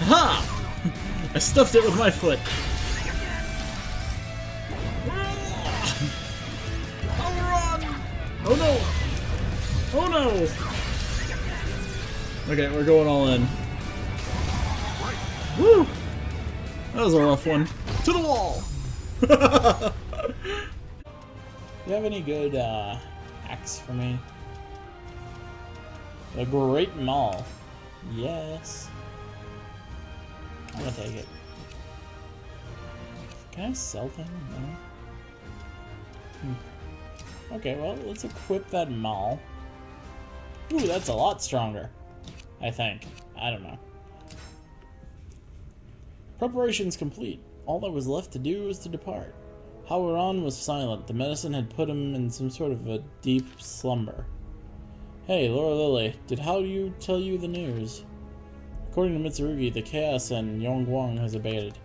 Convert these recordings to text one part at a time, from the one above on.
Ha! I stuffed it with my foot. Oh no! Oh no! Okay, we're going all in. Woo! That was a rough one. To the wall! Do you have any good hacks for me? The Great Mall. Yes. I'm gonna take it. Can I sell things? No. Okay, well, let's equip that Maul. Ooh, that's a lot stronger. I think. I don't know. Preparations complete. All that was left to do was to depart. Howlron was silent. The medicine had put him in some sort of a deep slumber. Hey, Laura Lily, did Hao tell you the news? According to Mitsurugi, the chaos in Yongguang has abated.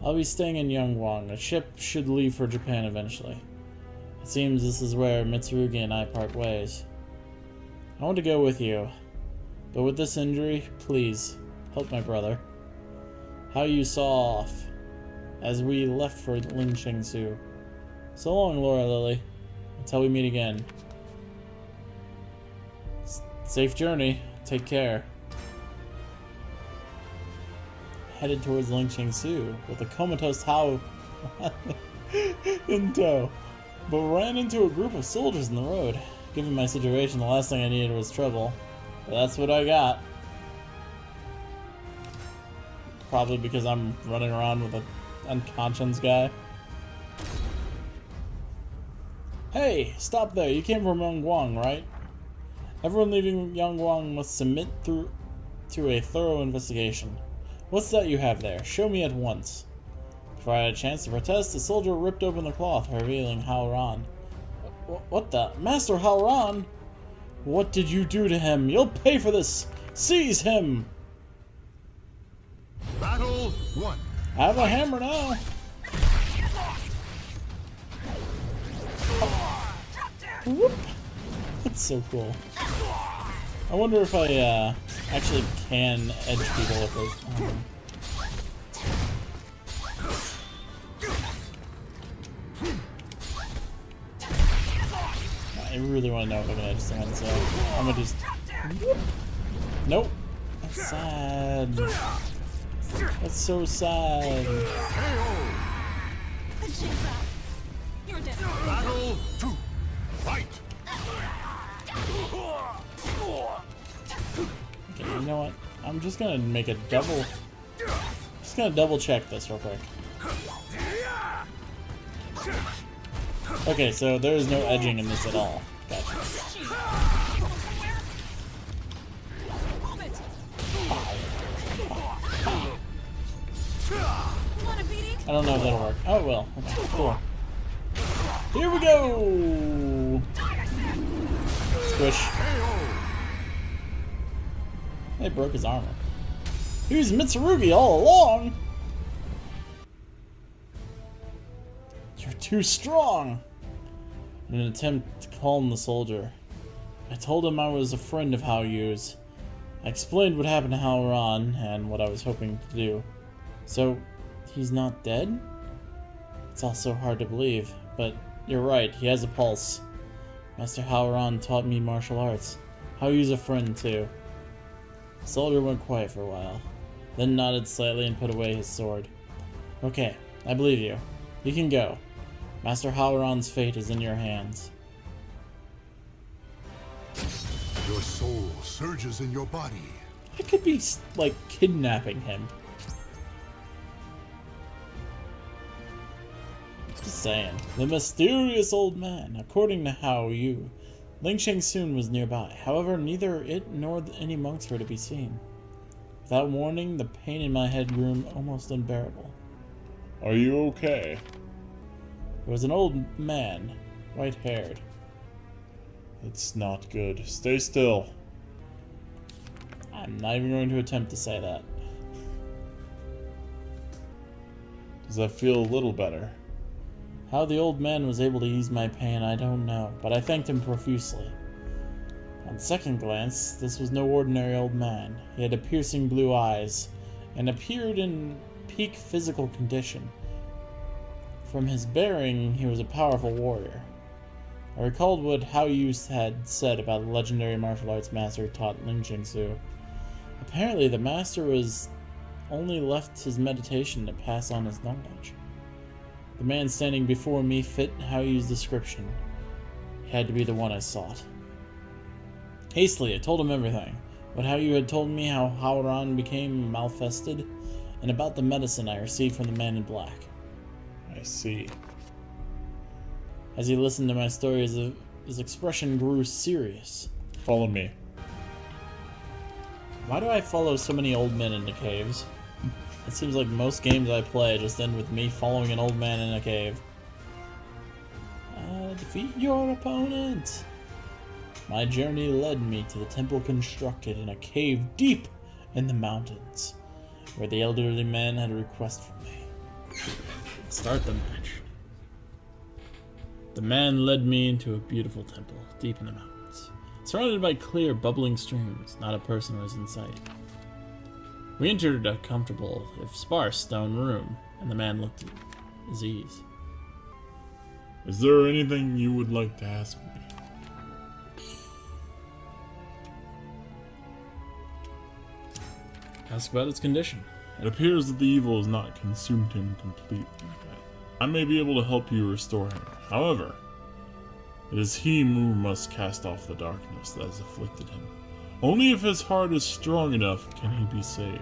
I'll be staying in Yongguang. A ship should leave for Japan eventually. It seems this is where Mitsurugi and I part ways. I want to go with you, but with this injury, please, help my brother. How you saw off as we left for Ling Chengsu. So long, Laura Lily. Until we meet again. Safe journey. Take care. Headed towards Ling Chengsu with a comatose Hao in tow. But ran into a group of soldiers in the road. Given my situation, the last thing I needed was trouble. But that's what I got. Probably because I'm running around with an unconscious guy. Hey, stop there. You came from Yongguang, right? Everyone leaving Yongguang must submit to a thorough investigation. What's that you have there? Show me at once. Before I had a chance to protest, the soldier ripped open the cloth, revealing Howlron. What the? Master Howlron? What did you do to him? You'll pay for this! Seize him! Battle 1. I have a hammer now! Whoop. That's so cool. I wonder if I actually can edge people with this. I really want to know if I can edge someone, so I'm gonna just... Nope. That's sad. That's so sad. Battle 2. Fight. Okay, you know what? I'm just gonna make a double... Just gonna double check this real quick. Okay, so there is no edging in this at all. Gotcha. I don't know if that'll work. Oh, well. Okay, cool. Here we go! Squish. They broke his armor. He was Mitsurugi all along! You're too strong! In an attempt to calm the soldier, I told him I was a friend of Haoyu's. I explained what happened to Howlron and what I was hoping to do. So, he's not dead? It's all so hard to believe, but you're right, he has a pulse. Master Howlron taught me martial arts. Haoyu's a friend too. The soldier went quiet for a while, then nodded slightly and put away his sword. Okay, I believe you. You can go. Master Howlron's fate is in your hands. Your soul surges in your body. I could be, like, kidnapping him. Just saying. The mysterious old man. According to Haoyu, Ling Chengsun was nearby. However, neither it nor any monks were to be seen. Without warning, the pain in my head grew almost unbearable. Are you okay? It was an old man, white-haired. It's not good. Stay still. I'm not even going to attempt to say that. Does that feel a little better? How the old man was able to ease my pain, I don't know, but I thanked him profusely. On second glance, this was no ordinary old man. He had piercing blue eyes, and appeared in peak physical condition. From his bearing, he was a powerful warrior. I recalled what Hao Yu had said about the legendary martial arts master who taught Ling Jingsu. Apparently, the master was only left his meditation to pass on his knowledge. The man standing before me fit Hao Yu's description. He had to be the one I sought. Hastily, I told him everything. What Hao Yu had told me, how Haoran became malfested, and about the medicine I received from the man in black. I see. As he listened to my story, his expression grew serious. Follow me. Why do I follow so many old men into caves? It seems like most games I play just end with me following an old man in a cave. Defeat your opponent! My journey led me to the temple constructed in a cave deep in the mountains, where the elderly man had a request from me. Start the match. The man led me into a beautiful temple deep in the mountains, surrounded by clear, bubbling streams. Not a person was in sight. We entered a comfortable, if sparse, stone room, and the man looked at his ease. Is there anything you would like to ask me? Ask about its condition. It appears that the evil has not consumed him completely. I may be able to help you restore him. However, it is he who must cast off the darkness that has afflicted him. Only if his heart is strong enough can he be saved.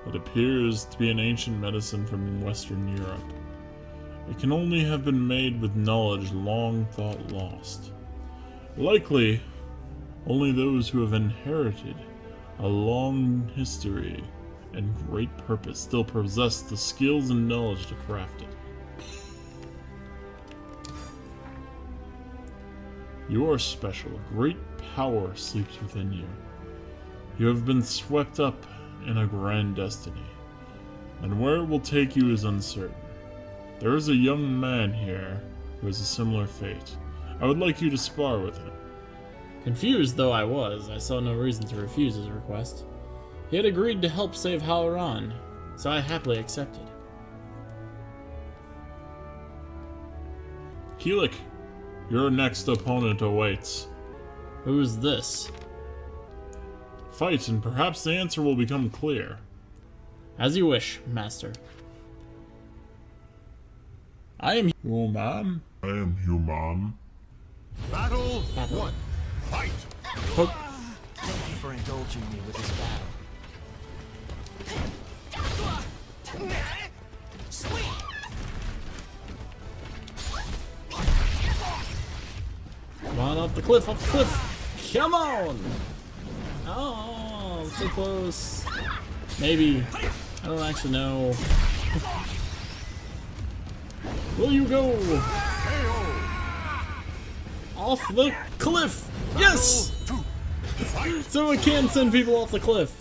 It appears to be an ancient medicine from Western Europe. It can only have been made with knowledge long thought lost. Likely, only those who have inherited a long history and great purpose still possess the skills and knowledge to craft it. You are special. Great power sleeps within you. You have been swept up in a grand destiny, and where it will take you is uncertain. There is a young man here who has a similar fate. I would like you to spar with him. Confused though I was, I saw no reason to refuse his request. He had agreed to help save Haoran, so I happily accepted. Keelik, your next opponent awaits. Who's this? Fight, and perhaps the answer will become clear. As you wish, master. I am Human? I am human. Battle 1. Fight! Poke. Thank you for indulging me with this battle. Come on, off the cliff, off the cliff! Come on! Oh, so close. Maybe. I don't actually know. Will you go? Off the cliff! Yes! So it can send people off the cliff.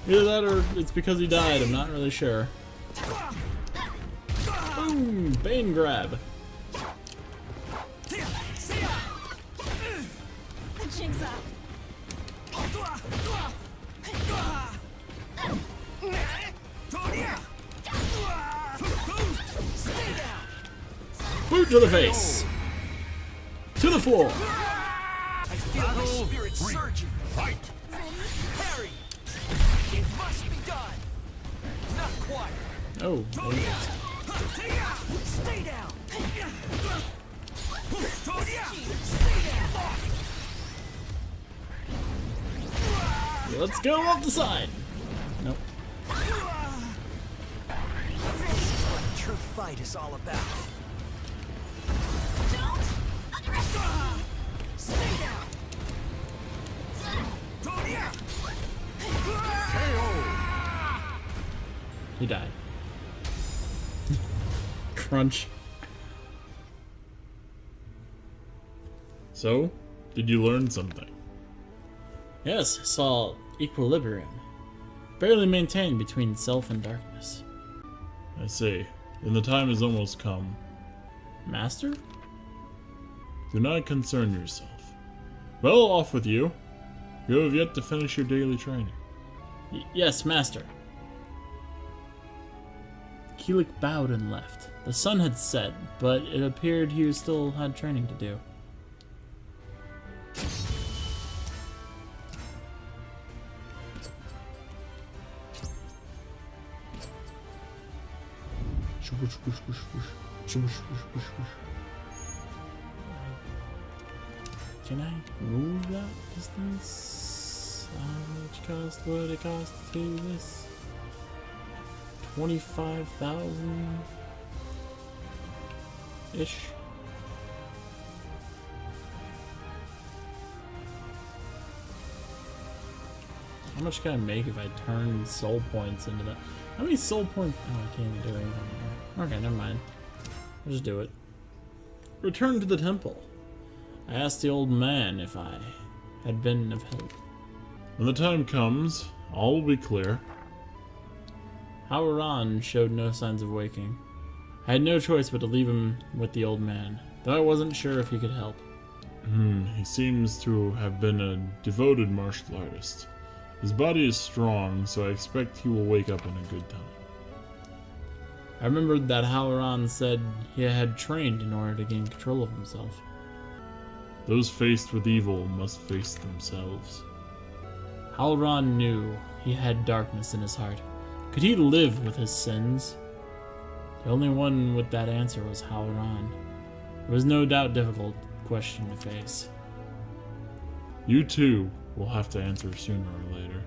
Either that or it's because he died, I'm not really sure. Boom! Bane grab. Boot to the face. To the floor. I feel my spirit surging. Fight! Harry! It must be done. Not quite. Oh, there it is. Stay down. Let's go off the side. Nope. This is what the true fight is all about. Stay down. He died. Crunch. So, did you learn something? Yes, I saw equilibrium. Barely maintained between self and darkness. I see. Then the time has almost come. Master? Do not concern yourself. Well, off with you. You have yet to finish your daily training. Yes, Master. Keelik bowed and left. The sun had set, but it appeared he still had training to do. Can I move that distance? How much cost would it cost to do this? 25,000 ish. How much can I make if I turn soul points into that? How many soul points? Oh, I can't even do anything here. Okay, never mind. I'll just do it. Return to the temple. I asked the old man if I had been of help. When the time comes, all will be clear. Haoran showed no signs of waking. I had no choice but to leave him with the old man, though I wasn't sure if he could help. He seems to have been a devoted martial artist. His body is strong, so I expect he will wake up in a good time. I remembered that Haoran said he had trained in order to gain control of himself. Those faced with evil must face themselves. Haoran knew he had darkness in his heart. Could he live with his sins? The only one with that answer was Haoran. It was no doubt a difficult question to face. You too will have to answer sooner or later.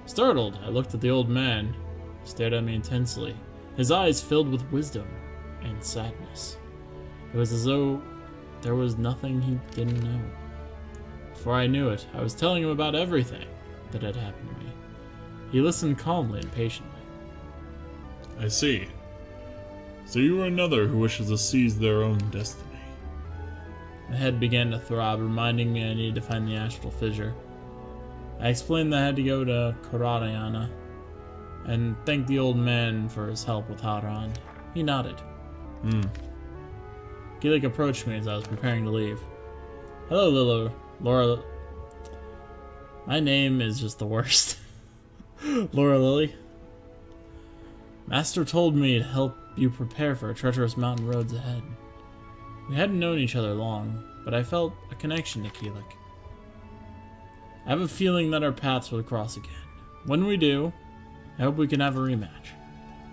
Startled, I looked at the old man. He stared at me intensely, his eyes filled with wisdom and sadness. It was as though there was nothing he didn't know. Before I knew it, I was telling him about everything that had happened to me. He listened calmly and patiently. I see. So you are another who wishes to seize their own destiny. My head began to throb, reminding me I needed to find the astral fissure. I explained that I had to go to Karatayana and thanked the old man for his help with Haoran. He nodded. Keelik approached me as I was preparing to leave. Hello, Laura. My name is just the worst. Laura Lily. Master told me to help you prepare for treacherous mountain roads ahead. We hadn't known each other long, but I felt a connection to Keelik. I have a feeling that our paths will cross again. When we do, I hope we can have a rematch.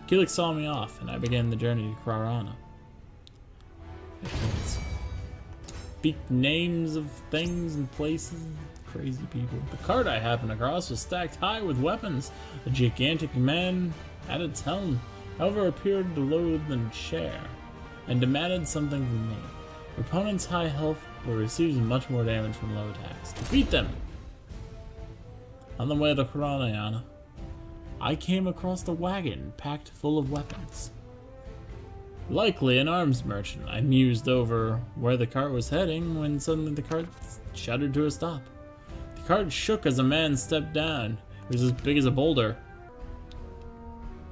Keelik saw me off, and I began the journey to Krarana. I can't speak names of things and places. Crazy people. The cart I happened across was stacked high with weapons. A gigantic man at its helm, however, appeared to loathe and share, and demanded something from me. Opponents' high health will receive much more damage from low attacks. Defeat them! On the way to Karatayana, I came across a wagon packed full of weapons. Likely an arms merchant. I mused over where the cart was heading when suddenly the cart shuddered to a stop. The cart shook as a man stepped down. It was as big as a boulder.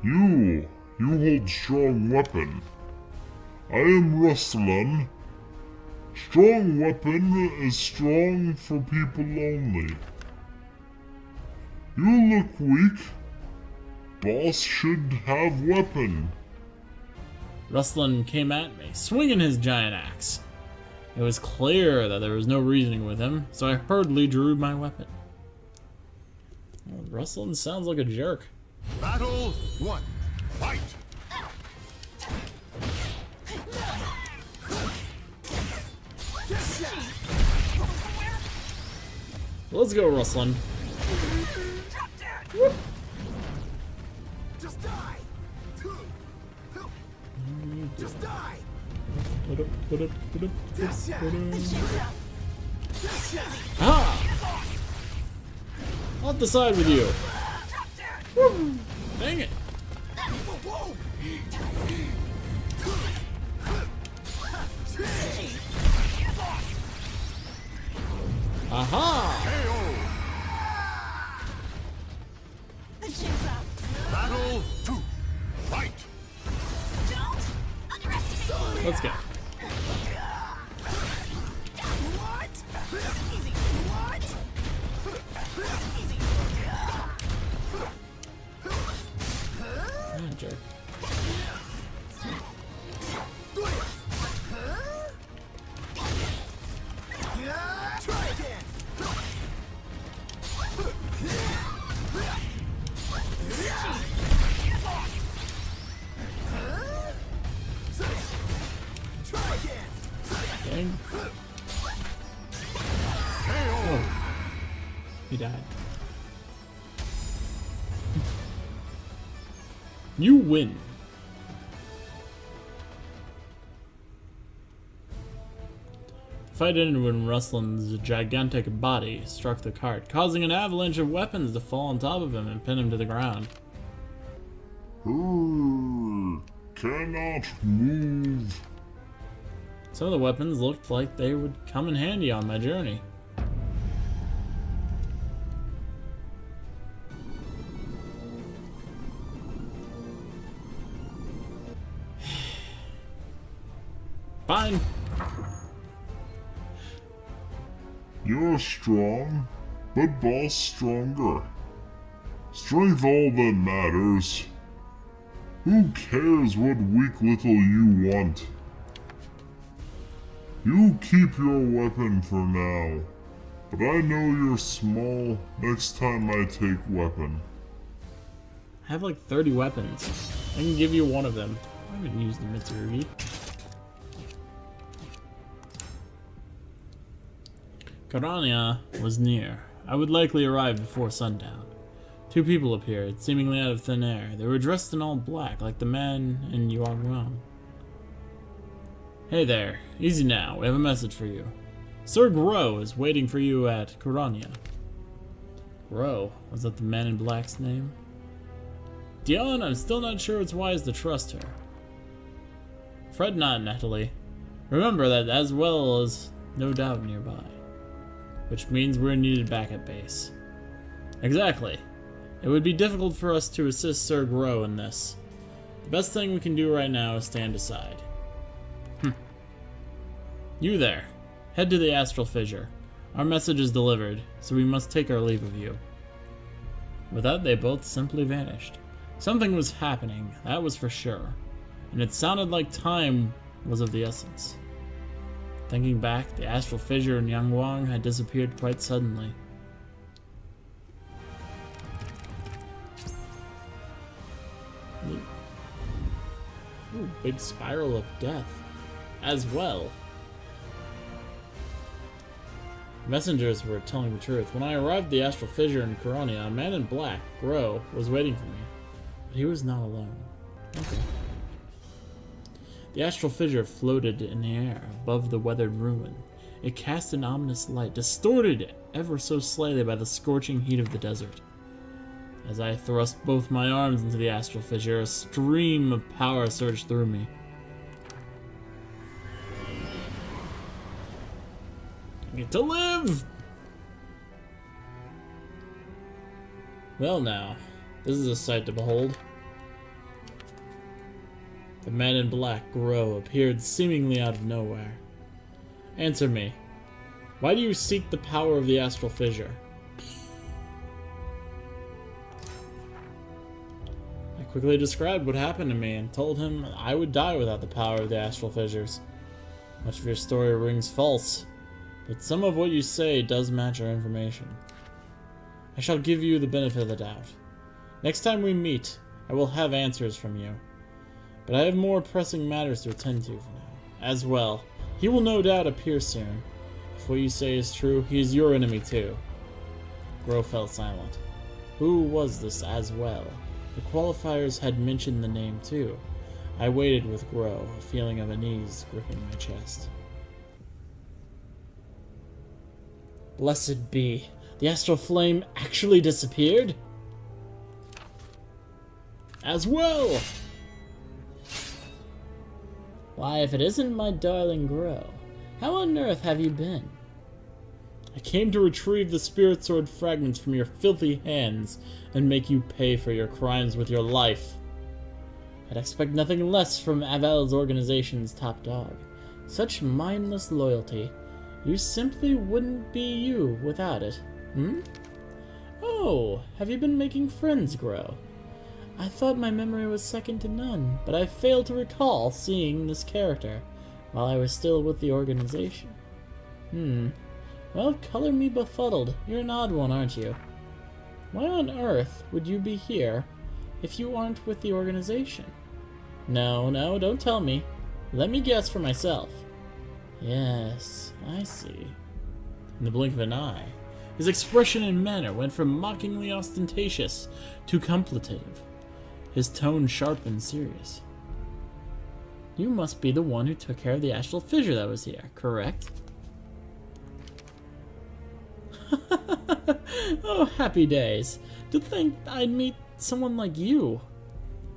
You hold strong weapon. I am Ruslan. Strong weapon is strong for people only. You look weak. Boss should have weapon. Ruslan came at me, swinging his giant axe. It was clear that there was no reasoning with him, so I hurriedly drew my weapon. Well, Ruslan sounds like a jerk. Battle 1. Fight! Let's go, Ruslan. Just die! Just die! Ah! I'll decide with you. Woo. Dang it. Aha! Battle 2. Fight! Let's go. Dang. Oh. He died. You win. The fight ended when Ruslin's gigantic body struck the cart, causing an avalanche of weapons to fall on top of him and pin him to the ground. Cannot move. Some of the weapons looked like they would come in handy on my journey. Fine. You're strong, but boss stronger. Strength all that matters. Who cares what weak little you want? You keep your weapon for now, but I know you're small next time I take weapon. I have like 30 weapons. I can give you one of them. I haven't used the Mitsurugi. Karania was near. I would likely arrive before sundown. Two people appeared, seemingly out of thin air. They were dressed in all black, like the man in Yuan. Hey there, easy now, we have a message for you. Sir Gro is waiting for you at Karania. Gro, was that the man in black's name? Dion, I'm still not sure it's wise to trust her. Fret not, Natalie. Remember that as well as no doubt nearby. Which means we're needed back at base. Exactly. It would be difficult for us to assist Sir Gro in this. The best thing we can do right now is stand aside. You there. Head to the astral fissure. Our message is delivered, so we must take our leave of you. With that, they both simply vanished. Something was happening, that was for sure. And it sounded like time was of the essence. Thinking back, the astral fissure in Yangwang had disappeared quite suddenly. Ooh, big spiral of death. As well. Messengers were telling the truth. When I arrived at the astral fissure in Karania, a man in black, Gro, was waiting for me. But he was not alone. Okay. The astral fissure floated in the air above the weathered ruin. It cast an ominous light, distorted ever so slightly by the scorching heat of the desert. As I thrust both my arms into the astral fissure, a stream of power surged through me. I get to live! Well now, this is a sight to behold. The man in black, Gro, appeared seemingly out of nowhere. Answer me. Why do you seek the power of the astral fissure? I quickly described what happened to me and told him I would die without the power of the astral fissures. Much of your story rings false, but some of what you say does match our information. I shall give you the benefit of the doubt. Next time we meet, I will have answers from you. But I have more pressing matters to attend to for now. As well, he will no doubt appear soon. If what you say is true, he is your enemy too. Gro fell silent. Who was this as well? The qualifiers had mentioned the name too. I waited with Gro, a feeling of unease gripping my chest. Blessed be. The astral flame actually disappeared? As well! Why, if it isn't my darling Gro, how on earth have you been? I came to retrieve the spirit sword fragments from your filthy hands and make you pay for your crimes with your life. I'd expect nothing less from Avel's organization's top dog. Such mindless loyalty. You simply wouldn't be you without it, Oh, have you been making friends, Gro? I thought my memory was second to none, but I failed to recall seeing this character while I was still with the organization. Well, color me befuddled. You're an odd one, aren't you? Why on earth would you be here if you aren't with the organization? No, don't tell me. Let me guess for myself. Yes, I see. In the blink of an eye, his expression and manner went from mockingly ostentatious to contemplative, his tone sharp and serious. You must be the one who took care of the astral fissure that was here, correct? Oh, happy days. To think I'd meet someone like you.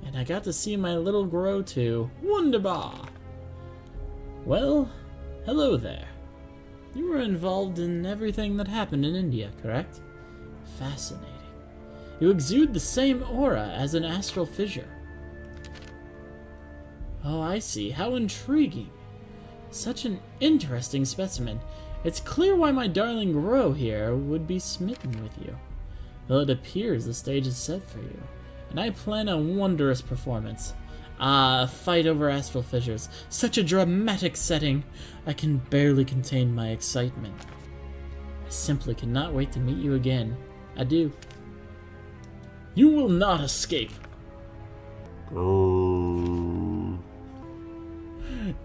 And I got to see my little grow too. Wunderbar! Well, hello there. You were involved in everything that happened in India, correct? Fascinating. You exude the same aura as an astral fissure. Oh, I see. How intriguing. Such an interesting specimen. It's clear why my darling Grow here would be smitten with you. Though it appears the stage is set for you, and I plan a wondrous performance. Ah, a fight over astral fissures. Such a dramatic setting. I can barely contain my excitement. I simply cannot wait to meet you again. Adieu. You will not escape. Grow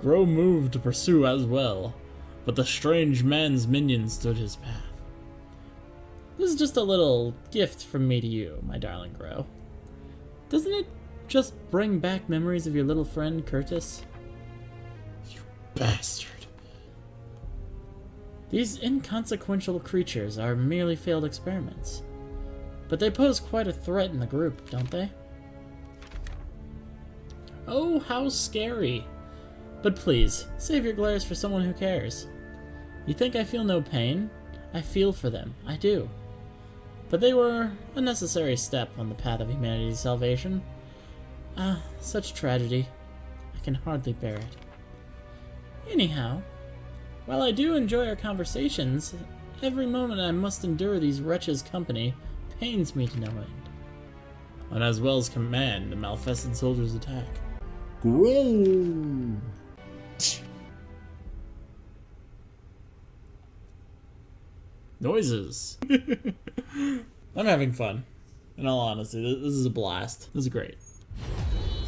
moved to pursue as well, but the strange man's minion stood his path. This is just a little gift from me to you, my darling Grow. Doesn't it just bring back memories of your little friend, Curtis? You bastard. These inconsequential creatures are merely failed experiments. But they pose quite a threat in the group, don't they? Oh, how scary. But please, save your glares for someone who cares. You think I feel no pain? I feel for them, I do. But they were a necessary step on the path of humanity's salvation. Ah, such tragedy. I can hardly bear it. Anyhow, while I do enjoy our conversations, every moment I must endure these wretches' company pains me to no end. On Aswell's command, the Malfested soldiers attack. Grow! Noises. I'm having fun. In all honesty, this is a blast. This is great.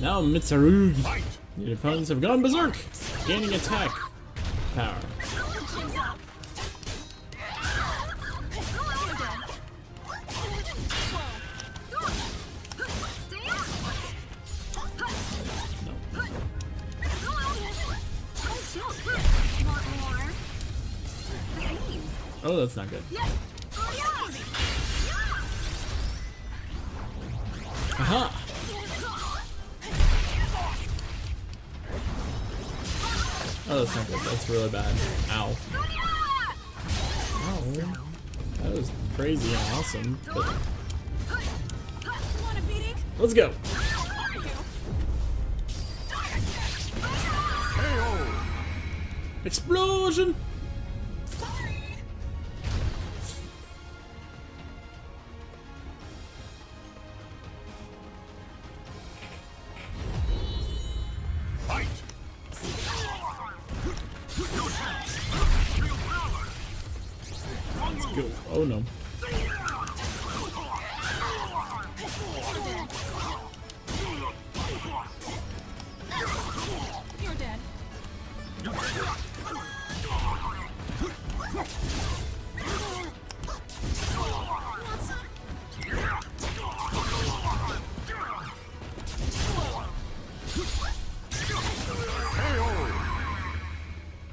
Now Mitsurugi. Your opponents have gone berserk, gaining attack power. Oh, that's not good. Aha! Oh, that's not good. That's really bad. Ow. Ow. That was crazy and awesome. But... let's go! Explosion! Go. Oh no. You're dead.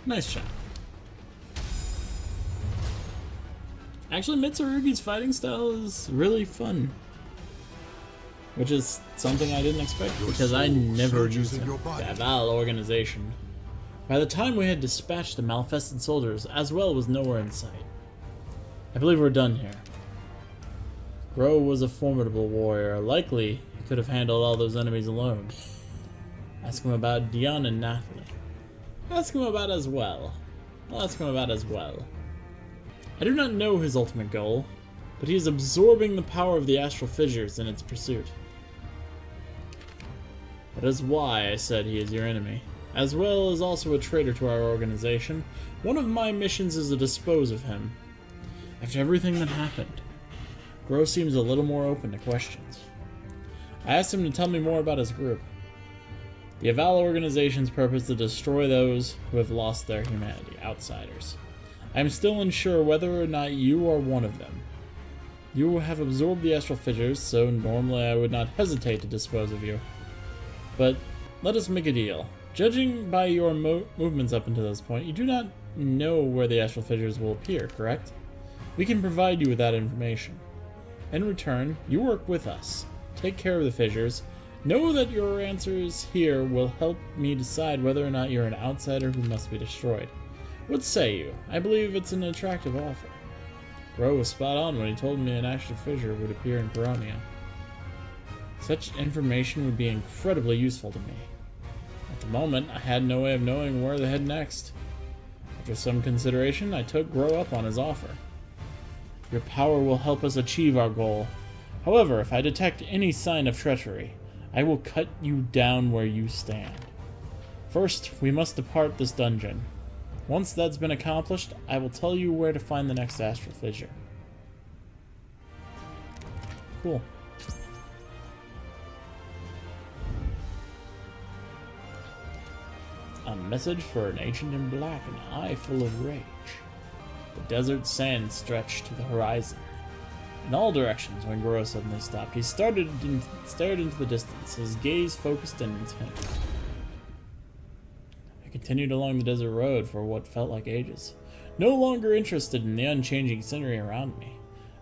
Nice shot. Actually, Mitsurugi's fighting style is really fun. Which is something I didn't expect, because I never used him. That organization. By the time we had dispatched the Malfested soldiers, Aswell was nowhere in sight. I believe we're done here. Grow was a formidable warrior. Likely, he could have handled all those enemies alone. Ask him about Dion and Nathalie. Ask him about Aswell. I'll ask him about Aswell. I do not know his ultimate goal, but he is absorbing the power of the astral fissures in its pursuit. That is why I said he is your enemy. Aswell is also a traitor to our organization. One of my missions is to dispose of him. After everything that happened, Grow seems a little more open to questions. I asked him to tell me more about his group. The Aval organization's purpose is to destroy those who have lost their humanity, outsiders. I am still unsure whether or not you are one of them. You have absorbed the astral fissures, so normally I would not hesitate to dispose of you. But let us make a deal. Judging by your movements up until this point, you do not know where the astral fissures will appear, correct? We can provide you with that information. In return, you work with us. Take care of the fissures. Know that your answers here will help me decide whether or not you're an outsider who must be destroyed. What say you? I believe it's an attractive offer. Ro was spot on when he told me an astral fissure would appear in Peronia. Such information would be incredibly useful to me. At the moment, I had no way of knowing where to head next. After some consideration, I took Ro up on his offer. Your power will help us achieve our goal. However, if I detect any sign of treachery, I will cut you down where you stand. First, we must depart this dungeon. Once that's been accomplished, I will tell you where to find the next astral fissure. Cool. A message for an ancient in black, an eye full of rage. The desert sand stretched to the horizon. In all directions, when Goro suddenly stopped, he stared into the distance, his gaze focused and intent. I continued along the desert road for what felt like ages, no longer interested in the unchanging scenery around me.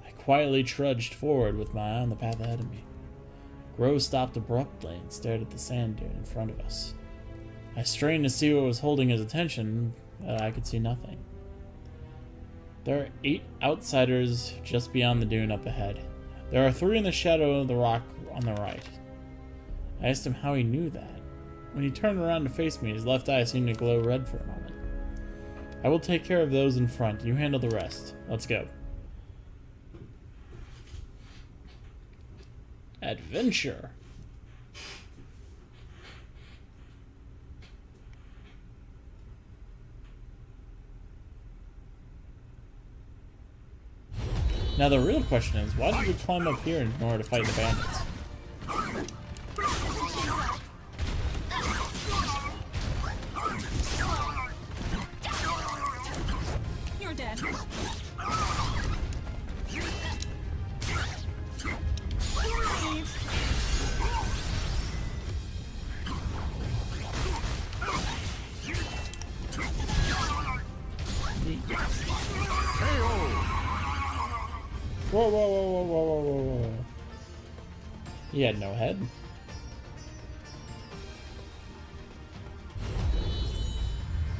I quietly trudged forward with my eye on the path ahead of me. Goro stopped abruptly and stared at the sand dune in front of us. I strained to see what was holding his attention, but I could see nothing. There are 8 outsiders just beyond the dune up ahead. There are 3 in the shadow of the rock on the right. I asked him how he knew that. When he turned around to face me, his left eye seemed to glow red for a moment. I will take care of those in front. You handle the rest. Let's go. Adventure. Now the real question is, why did we climb up here in order to fight the bandits? You're dead. Whoa, whoa, whoa, whoa, whoa, whoa, whoa, whoa. He had no head.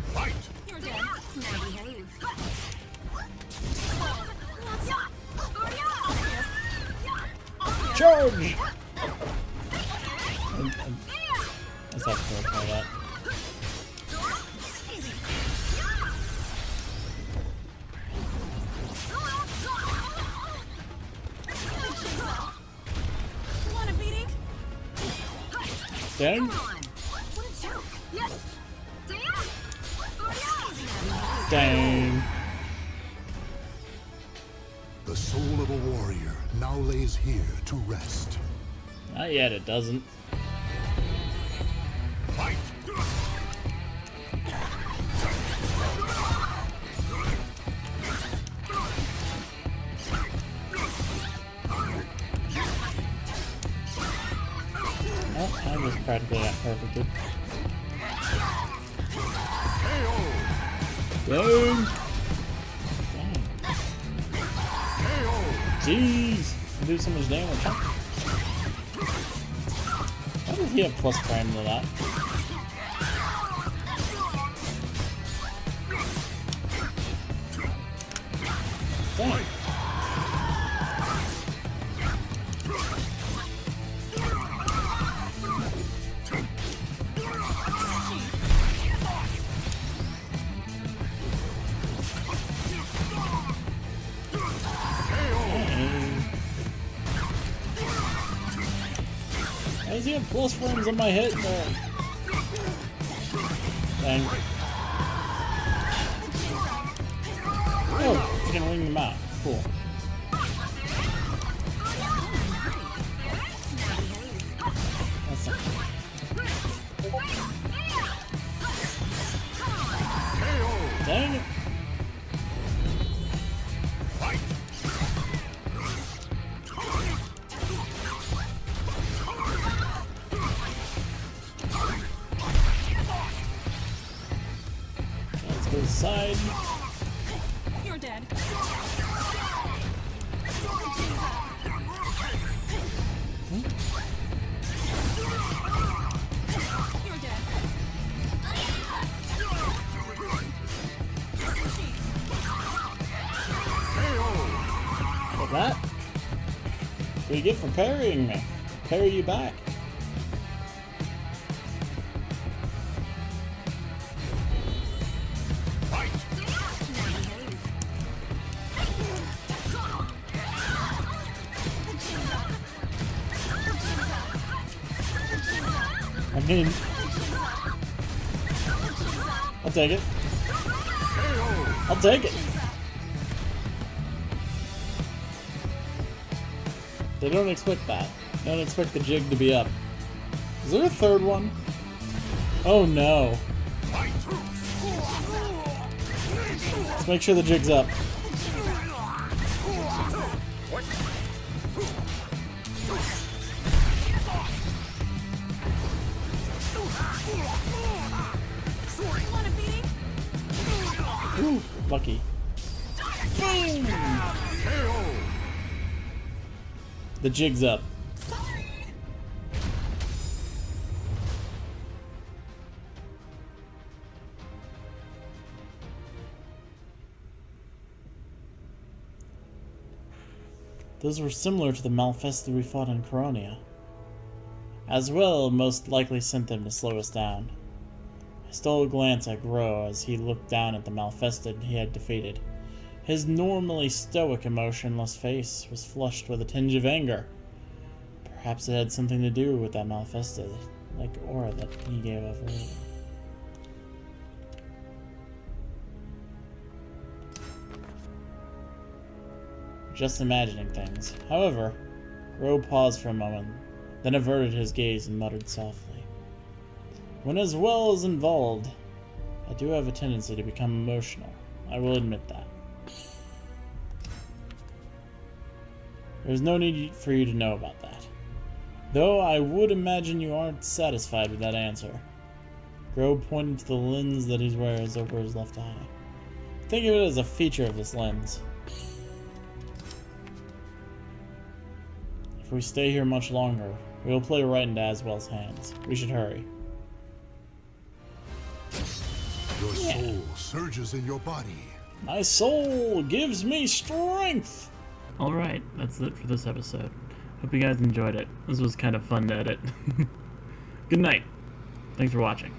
Fight! You're dead. Now behave. Charge! Let's have to try that. Want a beating? Dang. Dang. The soul of a warrior now lays here to rest. Not yet, it doesn't. Fight! Oh, I was practically at perfected. Dang. Jeez. I do so much damage, huh? Why does he have plus frame to that? Dang. Why does he have plus frames on my hit? Dang. Oh, you can wing them out. Cool. That's not cool. Dang it. Let's go side. You're dead. You're dead. Like that? What do you get for parrying me? Parry you back. I mean, I'll take it. I'll take it. They don't expect that. They don't expect the jig to be up. Is there a third one? Oh no. Let's make sure the jig's up. Want a beating? Ooh, lucky. Boom! The jig's up. Those were similar to the Malfested we fought in Coronia. As well, most likely sent them to slow us down. I stole a glance at Grow as he looked down at the Malfested he had defeated. His normally stoic, emotionless face was flushed with a tinge of anger. Perhaps it had something to do with that Malfested, like aura that he gave off earlier. Just imagining things. However, Grow paused for a moment, then averted his gaze and muttered softly. When as well as involved, I do have a tendency to become emotional. I will admit that. There's no need for you to know about that. Though I would imagine you aren't satisfied with that answer. Grow pointed to the lens that he wears over his left eye. Think of it as a feature of this lens. If we stay here much longer, we will play right into Aswell's hands. We should hurry. Your soul surges in your body. My soul gives me strength! Alright, that's it for this episode. Hope you guys enjoyed it. This was kind of fun to edit. Good night. Thanks for watching.